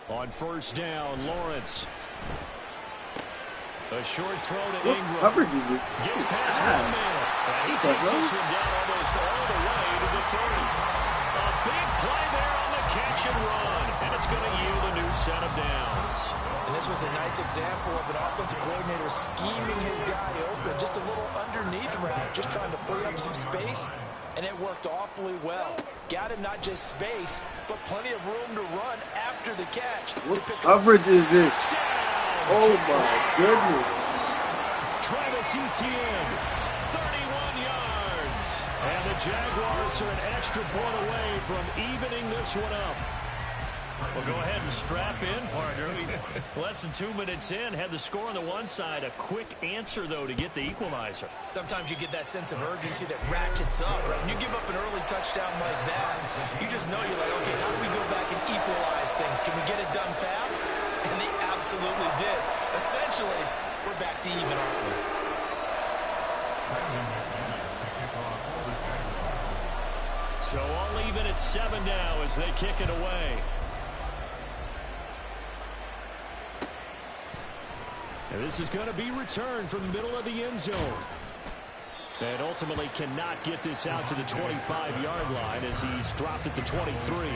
On first down, Lawrence. A short throw to Ingram. Coverage is Gets past one man. And he takes this one down almost all the way to the 30. A big play there on the catch and run. And it's going to yield a new set of downs. And this was a nice example of an offensive coordinator scheming his guy open. Just a little underneath route, just trying to free up some space. And it worked awfully well. Got him not just space, but plenty of room to run after the catch. What coverage is this? Oh my goodness. Travis Etienne, 31 yards. And the Jaguars are an extra point away from evening this one up. Well, go ahead and strap in, partner. Less than 2 minutes in, had the score on the one side. A quick answer, though, to get the equalizer. Sometimes you get that sense of urgency that ratchets up, right? When you give up an early touchdown like that, you just know you're like, okay, how do we go back and equalize things? Can we get it done fast? And they absolutely did. Essentially, we're back to even, aren't we? So all even at 7 now as they kick it away. And this is going to be returned from the middle of the end zone. And ultimately cannot get this out to the 25-yard line as he's dropped at the 23.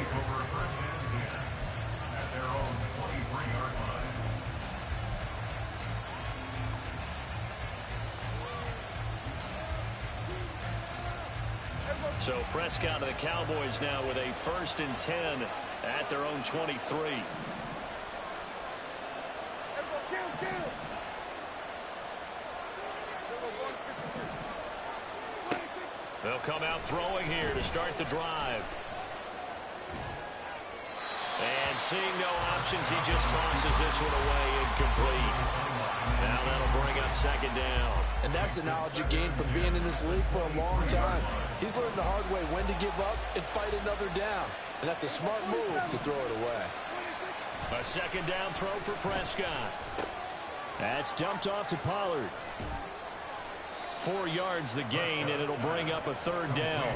So Prescott of the Cowboys now with a 1st and 10 at their own 23. They'll come out throwing here to start the drive. And seeing no options, he just tosses this one away incomplete. Now that'll bring up 2nd down. And that's the knowledge you gain from being in this league for a long time. He's learned the hard way when to give up and fight another down. And that's a smart move to throw it away. A 2nd down throw for Prescott. That's dumped off to Pollard. 4 yards the gain, and it'll bring up a 3rd down.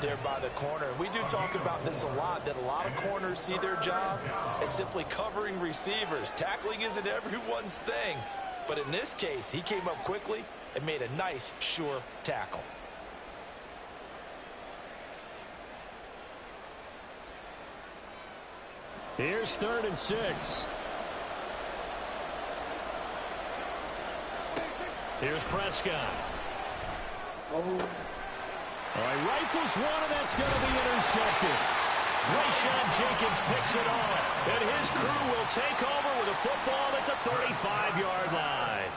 There by the corner. We do talk about this a lot, that a lot of corners see their job as simply covering receivers. Tackling isn't everyone's thing. But in this case, he came up quickly and made a nice, sure tackle. Here's 3rd and 6. Here's Prescott. Oh. All right, rifles one, and that's going to be intercepted. Rayshon Jenkins picks it off, and his crew will take over with a football at the 35-yard line.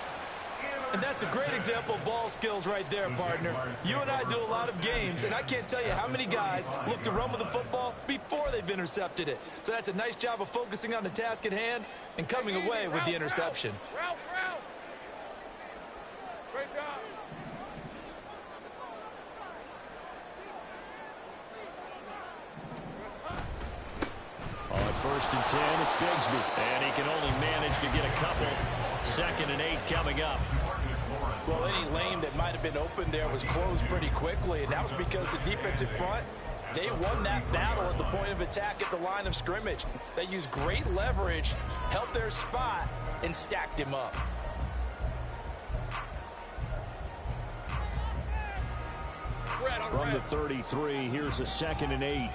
And that's a great example of ball skills right there, partner. You and I do a lot of games, and I can't tell you how many guys look to run with the football before they've intercepted it. So that's a nice job of focusing on the task at hand and coming away with the interception. Great job. On 1st and 10, it's Bigsby. And he can only manage to get a couple. 2nd and 8 coming up. Well, any lane that might have been open there was closed pretty quickly, and that was because the defensive front They won that battle at the point of attack at the line of scrimmage. They used great leverage, held their spot, and stacked him up. From the 33, here's a 2nd and 8.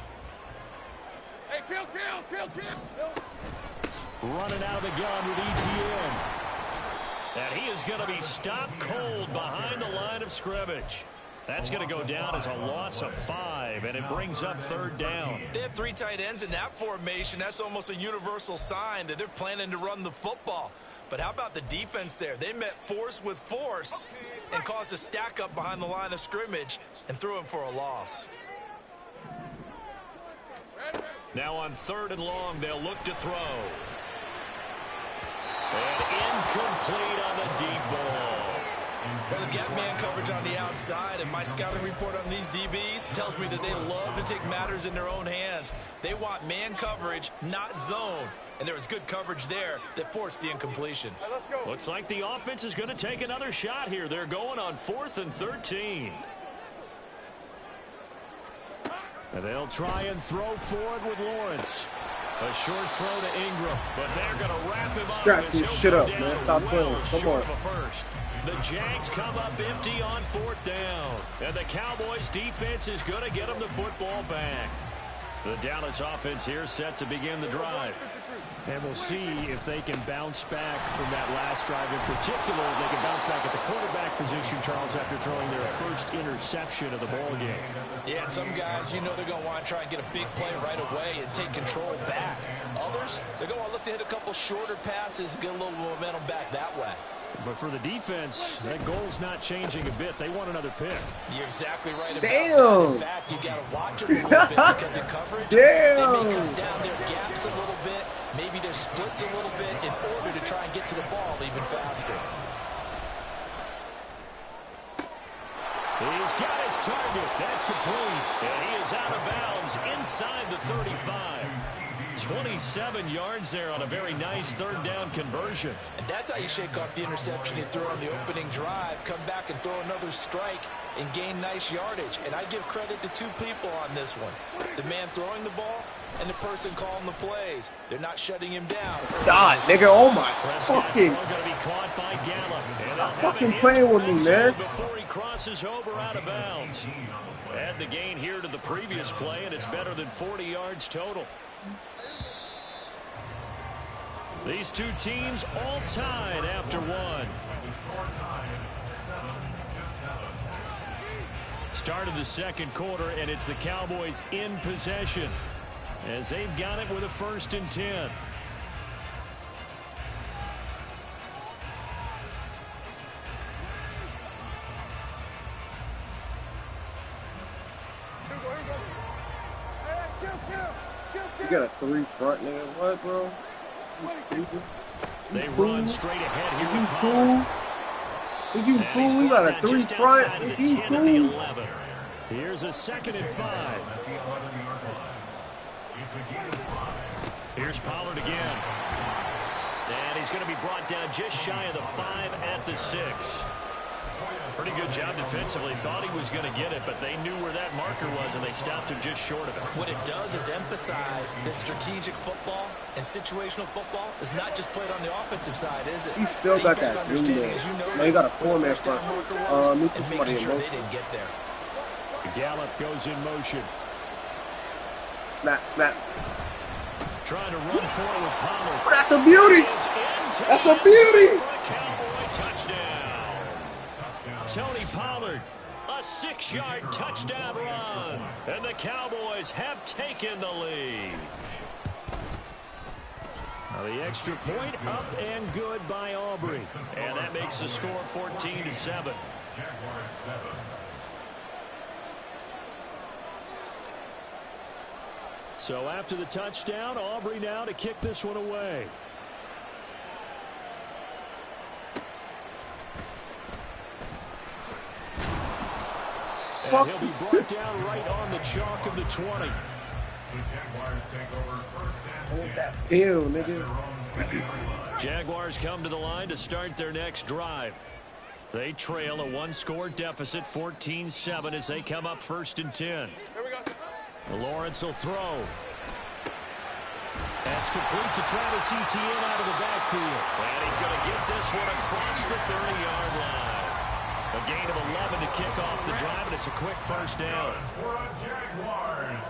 Hey, kill. Running out of the gun with ETN. And he is going to be stopped cold behind the line of scrimmage. That's going to go down as a loss of 5, and it brings up 3rd down. They have 3 tight ends in that formation. That's almost a universal sign that they're planning to run the football. But how about the defense there? They met force with force and caused a stack up behind the line of scrimmage and threw him for a loss. Now on 3rd and long, they'll look to throw. And incomplete on the deep ball. Well, they've got man coverage on the outside, and my scouting report on these DBs tells me that they love to take matters in their own hands. They want man coverage, not zone. And there was good coverage there that forced the incompletion. Let's go. Looks like the offense is going to take another shot here. They're going on 4th and 13. And they'll try and throw forward with Lawrence. A short throw to Ingram, but they're going to wrap him up. Strap this shit up, man. Stop playing. Come on. The Jags come up empty on 4th down. And the Cowboys defense is going to get them the football back. The Dallas offense here set to begin the drive. And we'll see if they can bounce back from that last drive. In particular, they can bounce back at the quarterback position, Charles, after throwing their first interception of the ball game. Yeah, some guys, you know they're going to want to try and get a big play right away and take control back. Others, they're going to want to look to hit a couple shorter passes and get a little momentum back that way. But for the defense, that goal's not changing a bit. They want another pick. You're exactly right about Damn. that. In fact, you got to watch them a little bit because in coverage, Damn. they may cut down their gaps a little bit, maybe their splits a little bit in order to try and get to the ball even faster. He's got his target. That's complete. And he is out of bounds inside the 35. 27 yards there on a very nice 3rd down conversion. And that's how you shake off the interception you threw on the opening drive, come back and throw another strike and gain nice yardage. And I give credit to 2 people on this one. The man throwing the ball and the person calling the plays. They're not shutting him down. God, nigga, oh my fucking. Stop fucking playing with me, man. Before he crosses over out of bounds. Add the gain here to the previous play, and it's better than 40 yards total. These 2 teams all tied after 1. Start of the 2nd quarter, and it's the Cowboys in possession as they've got it with a 1st and 10. You got a 3 front, nigga. What, bro? You stupid. They run straight ahead here. Is you cool? Is you cool? You got a 3 front? Is you cool? Here's a 2nd and 5. Here's Pollard again. And he's going to be brought down just shy of the 5 at the 6. Pretty good job defensively. Thought he was going to get it, but they knew where that marker was, and they stopped him just short of it. What it does is emphasize that strategic football and situational football is not just played on the offensive side, is it? He still got that dude there. Man, he got a 4-man front. Me put somebody in motion. They didn't get there. Gallup goes in motion. Snap, snap. Trying to run forward with Pollard. That's a beauty. That's a beauty. Cowboy touchdown. Tony Pollard, a 6-yard touchdown run. And the Cowboys have taken the lead. Now the extra point up and good by Aubrey. And that makes the score 14-7. So after the touchdown, Aubrey now to kick this one away. And he'll be brought down right on the chalk of the 20. Ew, nigga. Jaguars come to the line to start their next drive. They trail a 1-score deficit, 14-7, as they come up 1st and 10. Lawrence will throw. That's complete to Travis Etienne out of the backfield. And he's going to get this one across the 30-yard line. A gain of 11 to kick off the drive, and it's a quick first down. For a Jaguars.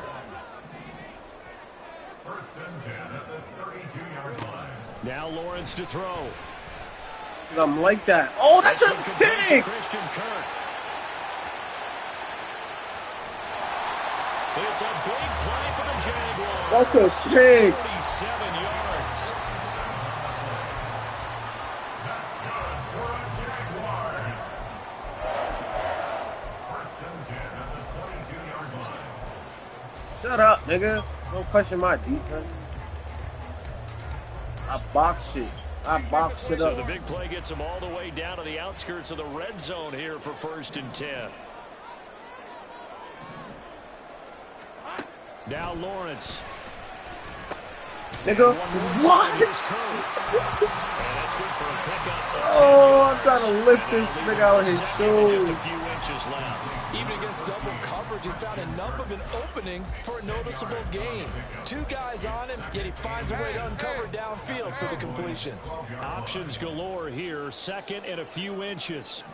First and 10 at the 32-yard line. Now Lawrence to throw. I'm like that. Oh, that's a pick! Christian Kirk. It's a big play for the Jaguars. That's a pick. 47 yards. That's good for a Jaguars. First and 10 at the 22-yard line. Shut up, nigga. Don't question my defense. I box shit. I box shit up. So the big play gets him all the way down to the outskirts of the red zone here for first and 10. Now Lawrence. Nigga, what? And that's good for a pickup. Oh, I'm trying to lift this nigga out of his Just shoes. a few inches left. Even against double coverage, he found enough of an opening for a noticeable gain. Two guys on him, yet he finds a way to uncover downfield for the completion. Options galore here. Second and a few inches.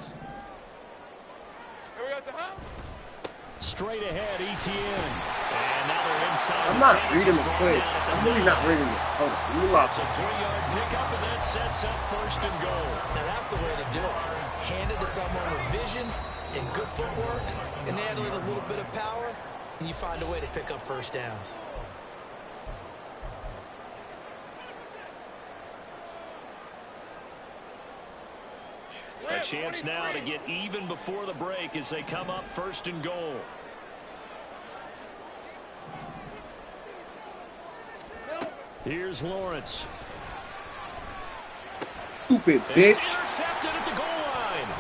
Straight ahead, Etienne. And now they're inside. I'm not reading the play. I'm really not reading it. Hold on. Let me lock It's a 3-yard pickup, and that sets up first and goal. Now that's the way to do it. Hand it to someone with vision and good footwork, and add a little bit of power, and you find a way to pick up first downs. A chance now to get even before the break as they come up first and goal. Here's Lawrence. Stupid It's bitch. intercepted at the goal line.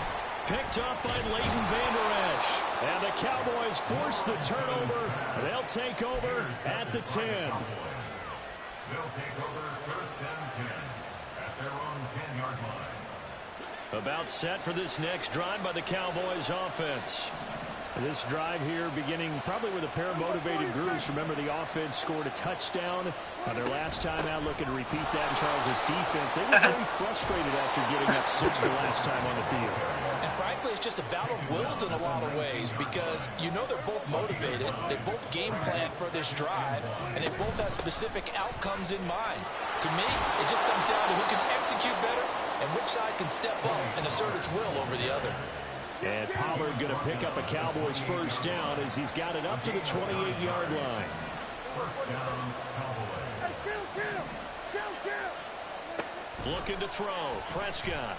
Picked up by Leighton Vander Esch. And the Cowboys force the turnover. They'll take over at the 10. They'll take over first and 10 at their own 10-yard line. About set for this next drive by the Cowboys offense. This drive here beginning probably with a pair of motivated groups. Remember, the offense scored a touchdown on their last time out, looking to repeat that in Charles' defense. They were very frustrated after getting up 6 the last time on the field. And frankly, it's just a battle of wills in a lot of ways because you know they're both motivated, they both game plan for this drive, and they both have specific outcomes in mind. To me, it just comes down to who can execute better and which side can step up and assert its will over the other. And Pollard going to pick up a Cowboys first down as he's got it up to the 28-yard line. First down, Cowboys. Looking to throw. Prescott.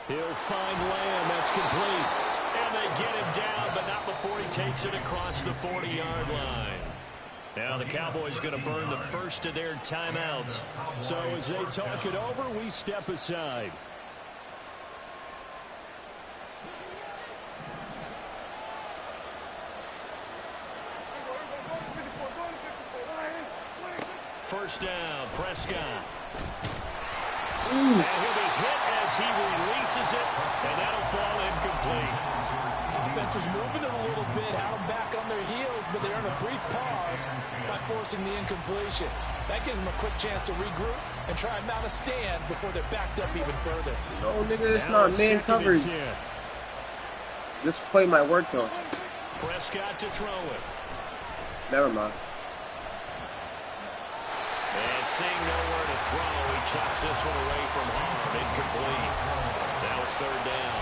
He'll find Lamb. That's complete. And they get him down, but not before he takes it across the 40-yard line. Now the Cowboys going to burn the first of their timeouts. So as they talk it over, we step aside. First down, Prescott. And he'll be hit as he releases it, and that'll fall incomplete. Offense was moving it a little bit, had them back on their heels, but they earned a brief pause by forcing the incompletion. That gives them a quick chance to regroup and try and mount a stand before they're backed up even further. No, nigga, it's not man coverage. This play might work, though. Prescott to throw it. Never mind. And seeing nowhere to throw, he chucks this one away from harm. Incomplete. Now it's third down.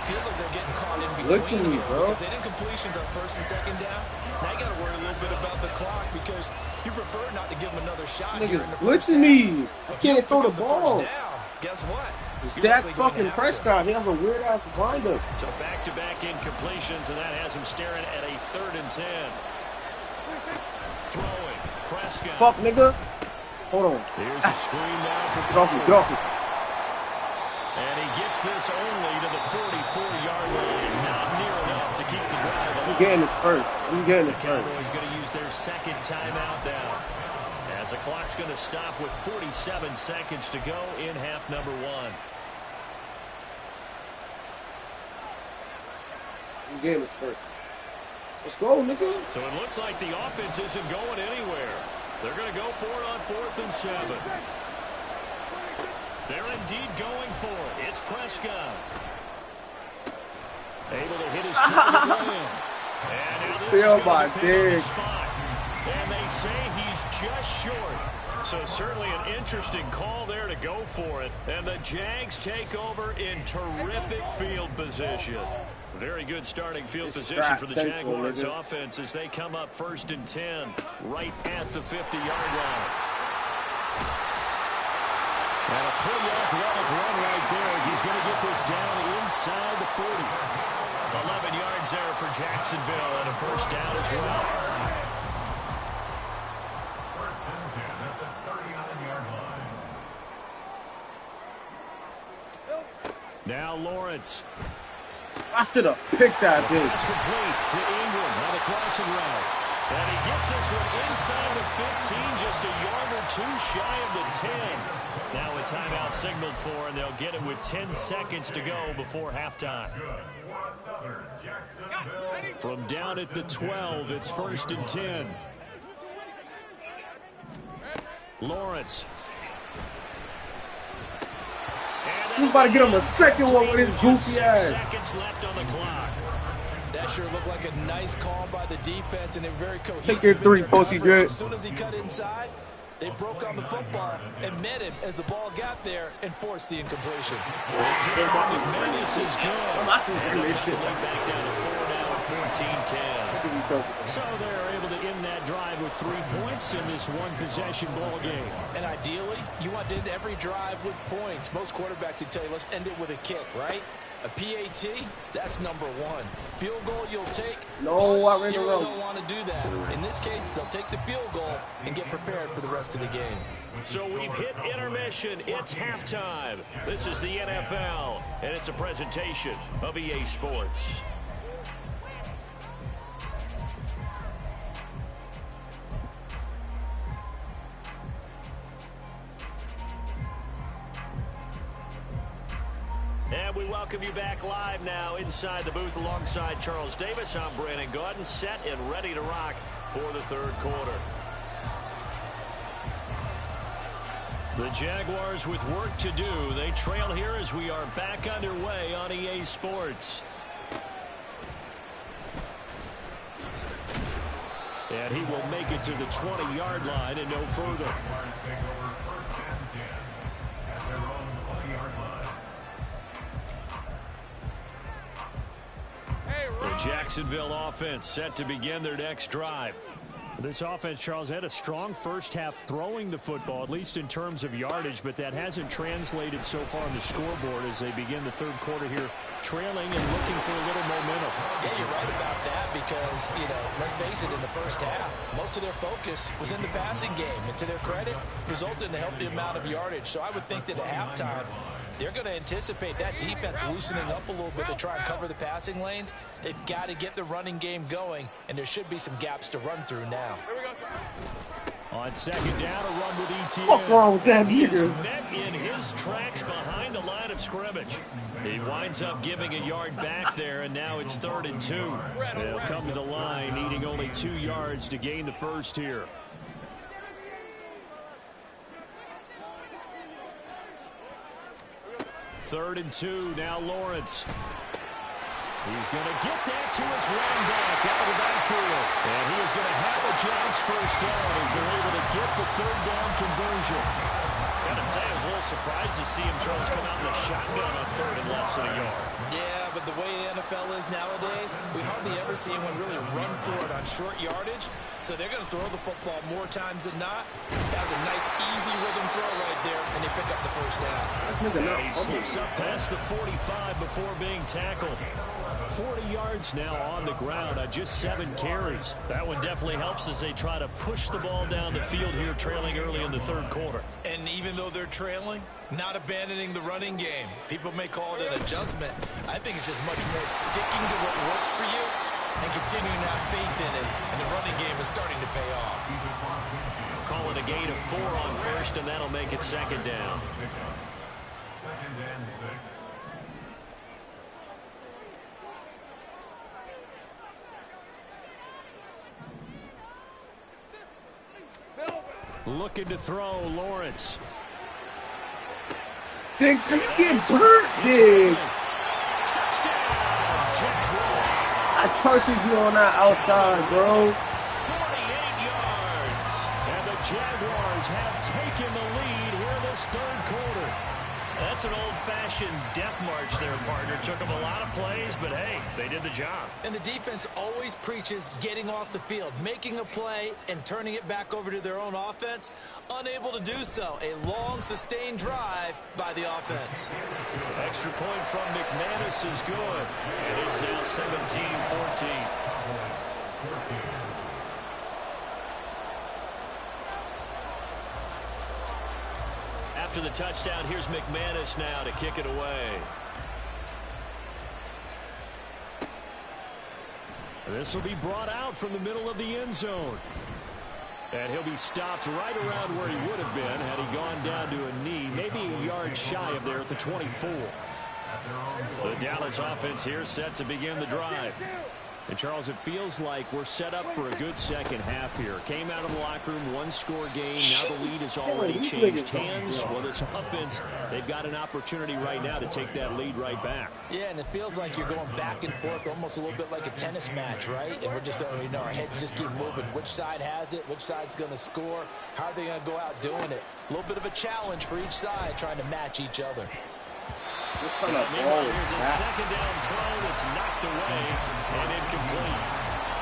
Feels like they're getting caught in Look at between me, here bro. because they did incompletions on first and second down. Now you got to worry a little bit about the clock because you prefer not to give them another shot here in the first Nigga, me. I If you can't throw the pick up ball. first down, guess what? It's You're Dak likely going to fucking have to. Prescott. He has a weird ass windup. So back-to-back incompletions, and that has him staring at a 3rd and 10. Throwing. Prescott. Fuck, nigga. Hold on. Here's a screen now for Get off me. Get off me. And he gets this only to the 44-yard line. Not near enough to keep the drive alive. I'm getting this first. I'm getting this first. Cowboys going to use their second timeout now, as the clock's going to stop with 47 seconds to go in half number 1. I'm getting this first. Let's go, nigga. So it looks like the offense isn't going anywhere. They're going to go for it on 4th and 7. They're indeed going for it. It's Prescott. Able to hit his target man. And now this is going to depend on the spot. And they say he's just short. So certainly an interesting call there to go for it. And the Jags take over in terrific field position. Very good starting field position for the Jaguars offense as they come up 1st and 10 right at the 50-yard line. And a pretty athletic run right there as he's going to get this down inside the 40. 11 yards there for Jacksonville and a 1st down as well. 1st and 10 at the 39-yard line. Now Lawrence. I should have picked that bitch. Pass complete to Ingram on the crossing route. And he gets this one inside the 15, just a yard or 2 shy of the 10. Now a timeout signaled for, and they'll get it with 10 seconds to go before halftime. From down at the 12, it's 1st and 10. Lawrence. He's about to get him a second one with his goofy ass. Seconds left on the clock. That sure looked like a nice call by the defense, and they're very cohesive. Take your 3, Pussy Drip. As soon as he cut inside, they broke on the football and met him as the ball got there and forced the incompletion. McManus is good. I'm not going to this shit. Back down to 4 now, 14-10. So they're able to end that drive with 3 points in this one-possession ball game. And ideally, you want to end every drive with points. Most quarterbacks would tell you, let's end it with a kick, right? A PAT, that's number 1. Field goal you'll take. No, I ran you the really road. don't want to do that. In this case, they'll take the field goal and get prepared for the rest of the game. So we've hit intermission. It's halftime. This is the NFL, and it's a presentation of EA Sports. And we welcome you back live now inside the booth alongside Charles Davis. I'm Brandon Gaudin, set and ready to rock for the 3rd quarter. The Jaguars with work to do. They trail here as we are back underway on EA Sports. And he will make it to the 20-yard line and no further. The Jacksonville offense set to begin their next drive. This offense, Charles, had a strong first half throwing the football, at least in terms of yardage, but that hasn't translated so far on the scoreboard as they begin the 3rd quarter here, trailing and looking for a little momentum. Yeah, you're right about that because, let's face it, in the first half, most of their focus was in the passing game. And to their credit, resulted in a healthy amount of yardage. So I would think that at halftime, they're going to anticipate that defense loosening up a little bit to try and cover the passing lanes. They've got to get the running game going, and there should be some gaps to run through now. On 2nd down, a run with ETN. What's wrong with that He is nigga? met in his tracks behind the line of scrimmage. He winds up giving a yard back there, and now it's 3rd and 2. They'll come to the line, needing only 2 yards to gain the first here. Third and 2, now Lawrence. He's going to get that to his running back out of the backfield. And he is going to have a Jags 1st down as they're able to get the 3rd down conversion. Gotta say, I was a little surprised to see him, Charles, come out in the shotgun on 3rd and less than a yard. Yeah, but the way the NFL is nowadays, we hardly ever see anyone really run for it on short yardage. So they're going to throw the football more times than not. That was a nice, easy rhythm throw right there, and they pick up the 1st down. He slips up past the 45 before being tackled. 40 yards now on the ground on just 7 carries. That one definitely helps as they try to push the ball down the field here, trailing early in the 3rd quarter. And even though they're trailing, not abandoning the running game. People may call it an adjustment. I think it's just much more sticking to what works for you and continuing to have faith in it. And the running game is starting to pay off. Call it a gain of 4 on 1st, and that'll make it 2nd down. 2nd and 6. Looking to throw, Lawrence. Diggs, how you get burnt, Diggs? Touchdown, Jaguars. I trusted you on that outside, bro. 48 yards. And the Jaguars have taken the lead here in this third quarter. That's an old-fashioned death march there, partner. Took them a lot of plays, but hey, they did the job. And the defense always preaches getting off the field, making a play, and turning it back over to their own offense. Unable to do so. A long, sustained drive by the offense. Extra point from McManus is good. And it's now 17-14. After the touchdown, here's McManus now to kick it away. This will be brought out from the middle of the end zone. And he'll be stopped right around where he would have been had he gone down to a knee, maybe a yard shy of there at the 24. The Dallas offense here set to begin the drive. And, Charles, it feels like we're set up for a good second half here. Came out of the locker room, one-score game. Now the lead has already changed hands. Well, this offense, they've got an opportunity right now to take that lead right back. Yeah, and it feels like you're going back and forth, almost a little bit like a tennis match, right? And we're just, our heads just keep moving. Which side has it? Which side's going to score? How are they going to go out doing it? A little bit of a challenge for each side, trying to match each other. Meanwhile, here's a second down throw that's knocked away and incomplete.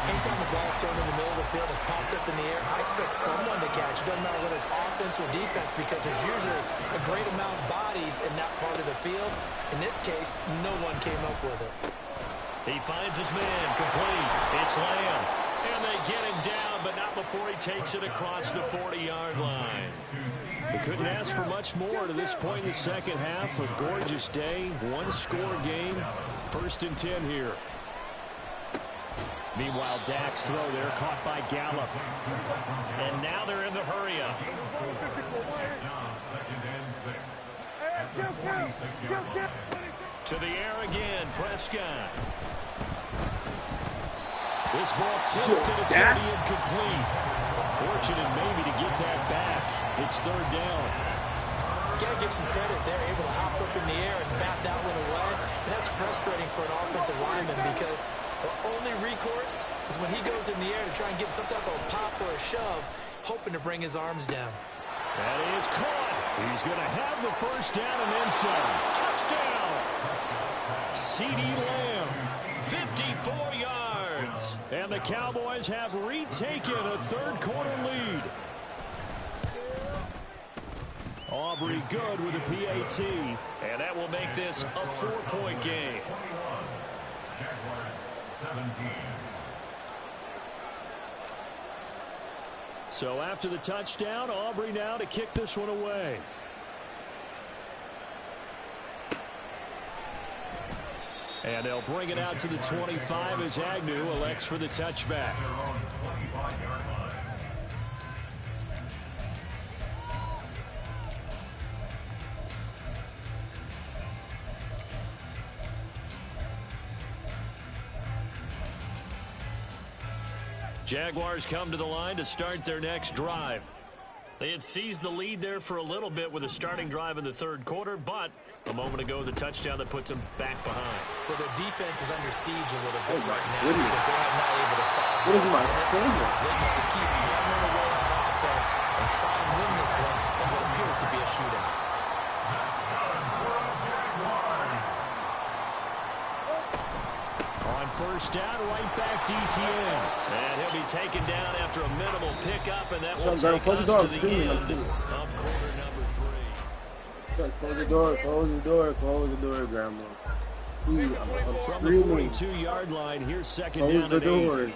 Anytime the ball's thrown in the middle of the field, it's popped up in the air, I expect someone to catch. It doesn't matter whether it's offense or defense, because there's usually a great amount of bodies in that part of the field. In this case, no one came up with it. He finds his man, complete. It's Lamb. And they get him down, but not before he takes it across the 40-yard line. We couldn't ask for much more to this point in the second half. A gorgeous day, one-score game, 1st and 10 here. Meanwhile, Dak's throw there, caught by Gallup. And now they're in the hurry-up. To the air again, Prescott. This ball tipped and it's going to be incomplete. Fortunate maybe to get that back. It's 3rd down. You got to give some credit there, able to hop up in the air and bat that one away. And that's frustrating for an offensive lineman, because the only recourse is when he goes in the air to try and get some type of a pop or a shove, hoping to bring his arms down. That is caught. He's going to have the 1st down and then some. Touchdown! CeeDee Lamb, 54 yards. And the Cowboys have retaken a third-quarter lead. Aubrey good with a PAT, and that will make this a 4-point game. Jaguars 17. So after the touchdown, Aubrey now to kick this one away. And they'll bring it out to the 25 as Agnew elects for the touchback. Jaguars come to the line to start their next drive. They had seized the lead there for a little bit with a starting drive in the third quarter, but a moment ago the touchdown that puts them back behind. So their defense is under siege a little bit right now because they have not able to solve their opponents. They got to keep hammering away on offense and try and win this one in what appears to be a shootout. On 1st down, right back to Etienne. And he'll be taken down after a minimal pickup, and that will take us to the end of quarter number 3. Close the door, close the door, close the door, Grandma. Ooh, I'm From the 42-yard line, here's second down and 8.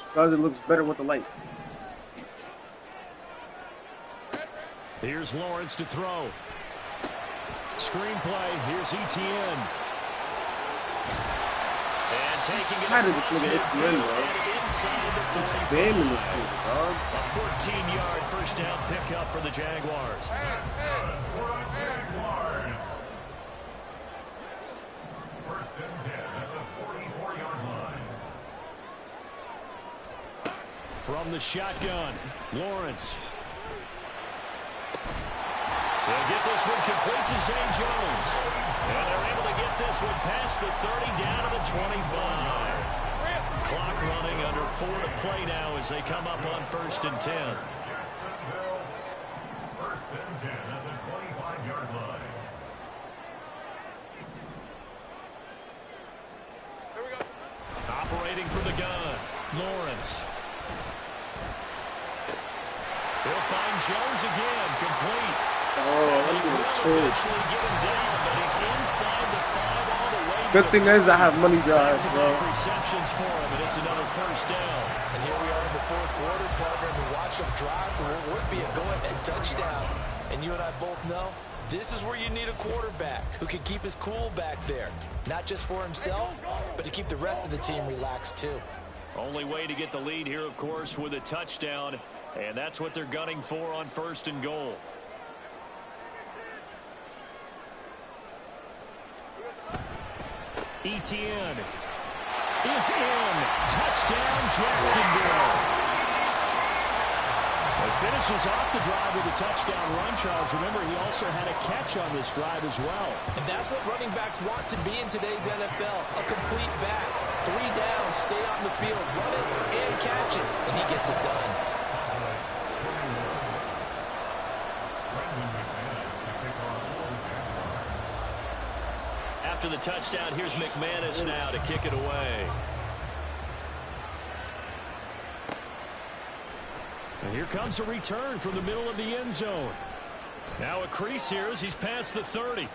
Because it looks better with the light. Here's Lawrence to throw. Screenplay, here's Etienne. And taking it How did this nigga Etienne, bro? He's spamming this nigga, dog. A 14-yard first down pickup for the Jaguars. Jaguars. 1st and 10 at the 44-yard line. From the shotgun, Lawrence. They'll get this one complete to Zay Jones. And they're able to get this one past the 30 down to the 25. Clock running under 4 to play now as they come up on 1st and 10. Jacksonville, 1st and 10 at the 25-yard line. Here we go. Operating from the gun, Lawrence. They'll find Jones again, complete. I'm getting told. Eventually get him down, but he's inside the 5 all the way. Good thing is I have money drives, bro. Receptions for him, and it's another 1st down. And here we are in the 4th quarter, partner, and watch them drive for what would be a go-ahead touchdown. And you and I both know this is where you need a quarterback who can keep his cool back there. Not just for himself, but to keep the rest of the team relaxed too. Only way to get the lead here, of course, with a touchdown. And that's what they're gunning for on 1st and goal. Etienne is in. Touchdown, Jacksonville. He finishes off the drive with a touchdown run, Charles. Remember, he also had a catch on this drive as well. And that's what running backs want to be in today's NFL, a complete back. 3 down, stay on the field, run it and catch it, and he gets it done. After the touchdown, here's McManus now to kick it away. And here comes a return from the middle of the end zone. Now a crease here as he's past the 30. And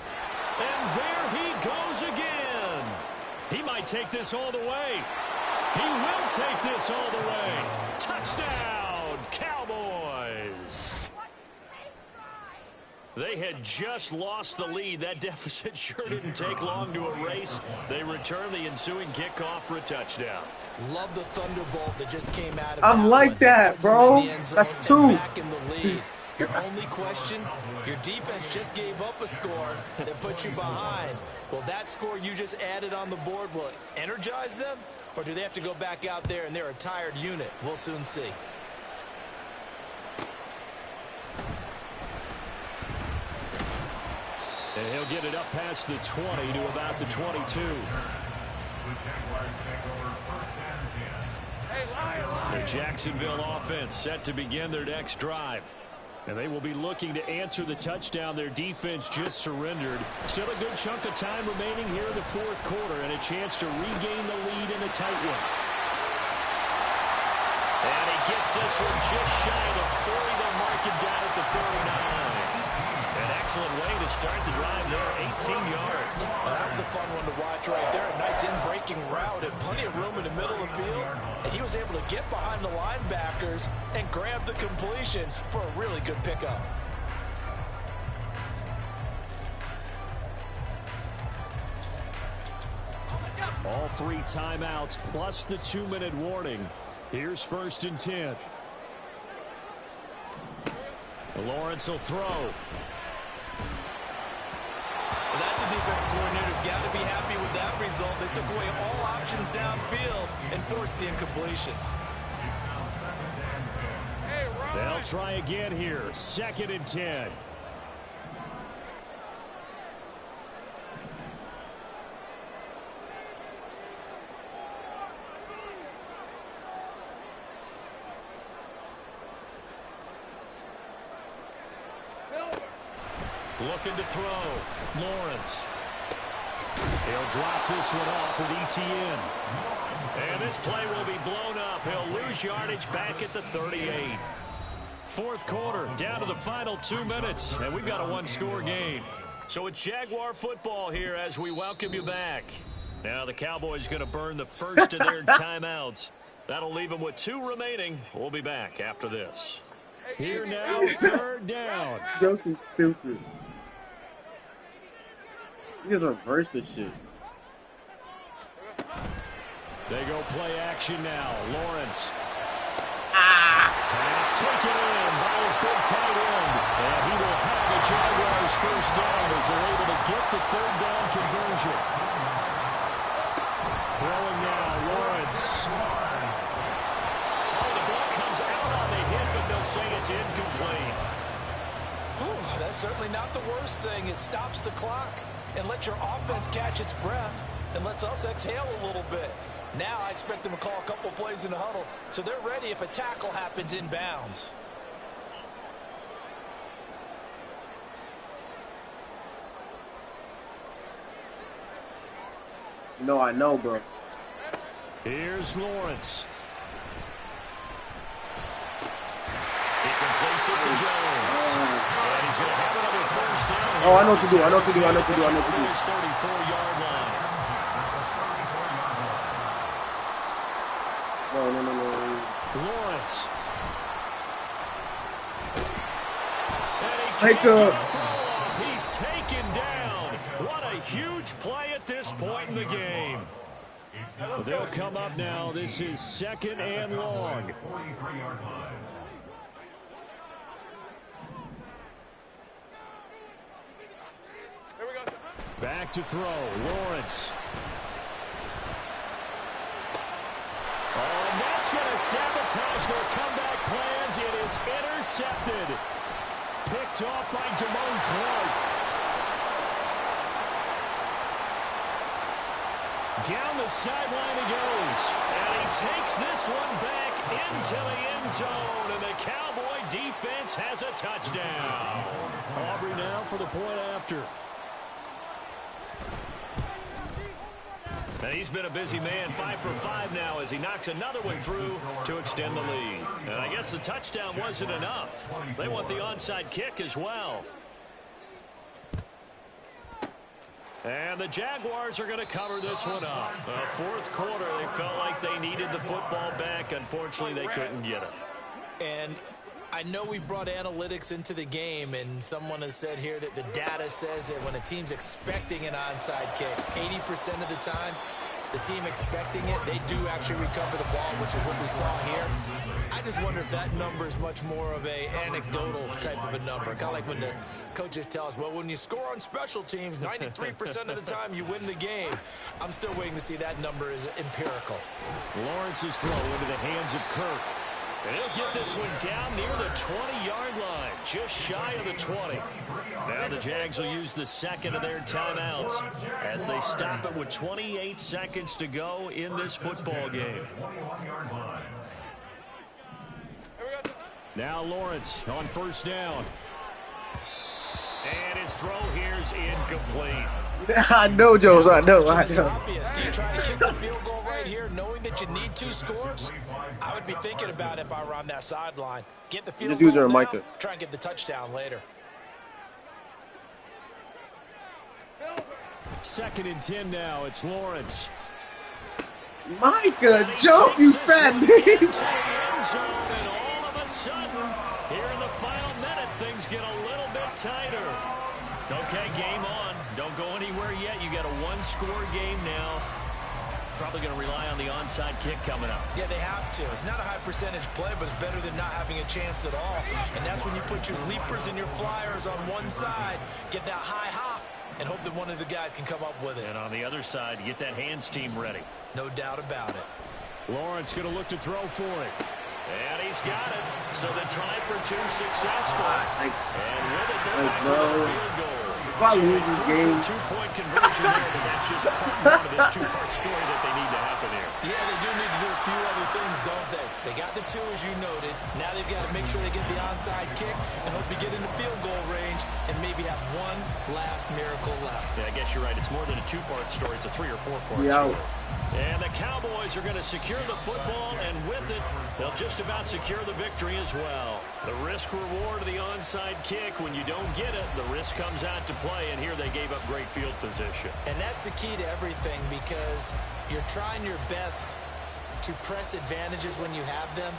there he goes again. He might take this all the way. He will take this all the way. Touchdown, Cowboys. They had just lost the lead. That deficit sure didn't take long to erase. They return the ensuing kickoff for a touchdown. Love the thunderbolt that just came out of I'm like that, bro. That's 2. Back in the lead. Your only question, your defense just gave up a score that put you behind. Well, that score you just added on the board, will it energize them? Or do they have to go back out there and they're a tired unit? We'll soon see. And he'll get it up past the 20 to about the 22. The Jaguars take over 1st and 10. Hey, lion. The Jacksonville offense set to begin their next drive. And they will be looking to answer the touchdown their defense just surrendered. Still a good chunk of time remaining here in the 4th quarter and a chance to regain the lead in a tight one. And he gets this one just shy of the 40. They'll mark it down at the 39. An excellent way to start the drive there, 18 yards. Well, that was a fun one to watch right there. A nice in-breaking route and plenty of room in the middle of the field. And he was able to get behind the linebackers and grab the completion for a really good pickup. All 3 timeouts plus the 2-minute warning. Here's 1st and 10. Lawrence will throw. Well, that's a defense coordinator's got to be happy with that result. They took away all options downfield and forced the incompletion. Hey, Ron. They'll try again here. 2nd and 10. Looking to throw. Lawrence. He'll drop this one off with Etienne. And this play will be blown up. He'll lose yardage back at the 38. 4th quarter, down to the final 2 minutes. And we've got a 1-score game. So it's Jaguar football here as we welcome you back. Now the Cowboys going to burn the first of their timeouts. That'll leave them with 2 remaining. We'll be back after this. Here now, 3rd down. Josie's stupid. You guys reverse this shit. They go play action now. Lawrence. Pass taken in by his big tight end. And he will have the Jaguars 1st down as they're able to get the 3rd down conversion. Throwing now, Lawrence. Oh, the ball say it's incomplete. Ooh, that's certainly not the worst thing. It stops the clock and lets your offense catch its breath and lets us exhale a little bit. Now I expect them to call a couple plays in the huddle so they're ready if a tackle happens inbounds. No, I know, bro. Here's Lawrence. He completes it to Jones. And he's going to have another first down. Oh, I know what to do. I know what to do. I know what to do. I know what to do. His 34-yard line. No. Lawrence. And he Take can't throw off. He's taken down. What a huge play at this point in the game. They'll come up now. This is 2nd and long. 43-yard line. Here we go. Back to throw. Lawrence. Oh, and that's going to sabotage their comeback plans. It is intercepted. Picked off by Damone Clark. Down the sideline he goes. And he takes this one back into the end zone. And the Cowboy defense has a touchdown. Aubrey now for the point after. And he's been a busy man, 5 for 5 now as he knocks another one through to extend the lead. And I guess the touchdown wasn't enough. They want the onside kick as well. And the Jaguars are going to cover this one up. Fourth quarter, they felt like they needed the football back. Unfortunately, they couldn't get it. And I know we brought analytics into the game, and someone has said here that the data says that when a team's expecting an onside kick, 80% of the time, the team expecting it, they do actually recover the ball, which is what we saw here. I just wonder if that number is much more of a anecdotal type of a number. Kind of like when the coaches tell us, well, when you score on special teams, 93% of the time you win the game. I'm still waiting to see that number is empirical. Lawrence's throw into the hands of Kirk. And he'll get this one down near the 20-yard line, just shy of the 20. Now the Jags will use the second of their timeouts as they stop it with 28 seconds to go in this football game. Now Lawrence on first down. And his throw here's incomplete. I know, Jones. I know. It's obvious. Do you try to kick the field goal right here knowing that you need 2 scores? I would be thinking about it if I were on that sideline. Get the field goal now, try and get the touchdown later. 2nd and 10 now. It's Lawrence. Micah, jump, you fat bitch. And all of a sudden, here in the final minute, things get a little bit tighter. Okay, game on. Don't go anywhere yet. You got a 1-score game now. Probably going to rely on the onside kick coming up. Yeah, they have to. It's not a high percentage play, but it's better than not having a chance at all. And that's when you put your leapers and your flyers on one side, get that high hop, and hope that one of the guys can come up with it. And on the other side, get that hands team ready. No doubt about it. Lawrence going to look to throw for it. And he's got it. So the try for 2 successful. And with it, they're back with a field goal. If I lose this game, 2-point conversion there, but that's just part of this 2-part story that they need to happen here. Yeah, they do need to do a few other things, don't they? They got the 2, as you noted. Now they've got to make sure they get the onside kick and hope to get into field goal range and maybe have one last miracle left. Yeah, I guess you're right. It's more than a 2-part story. It's a 3- or 4-part story. And the Cowboys are going to secure the football, and with it, they'll just about secure the victory as well. The risk-reward of the onside kick, when you don't get it, the risk comes out to play, and here they gave up great field position. And that's the key to everything, because you're trying your best to press advantages when you have them,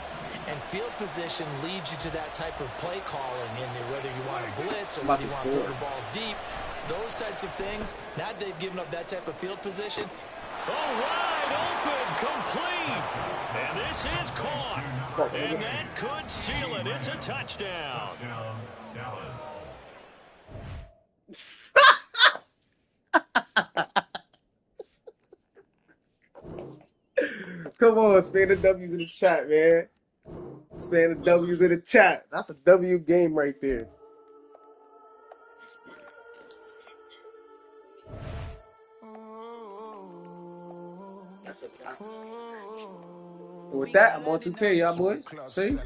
and field position leads you to that type of play calling, and whether you want to blitz or whether you want to throw the ball deep, those types of things. Now they've given up that type of field position. Oh, wide open, complete. And this is caught. And that could seal it. It's a touchdown. Come on, spam the W's in the chat, man. Span of W's in the chat. That's a W game right there. That's a with that, I'm on 2K, y'all boys. See?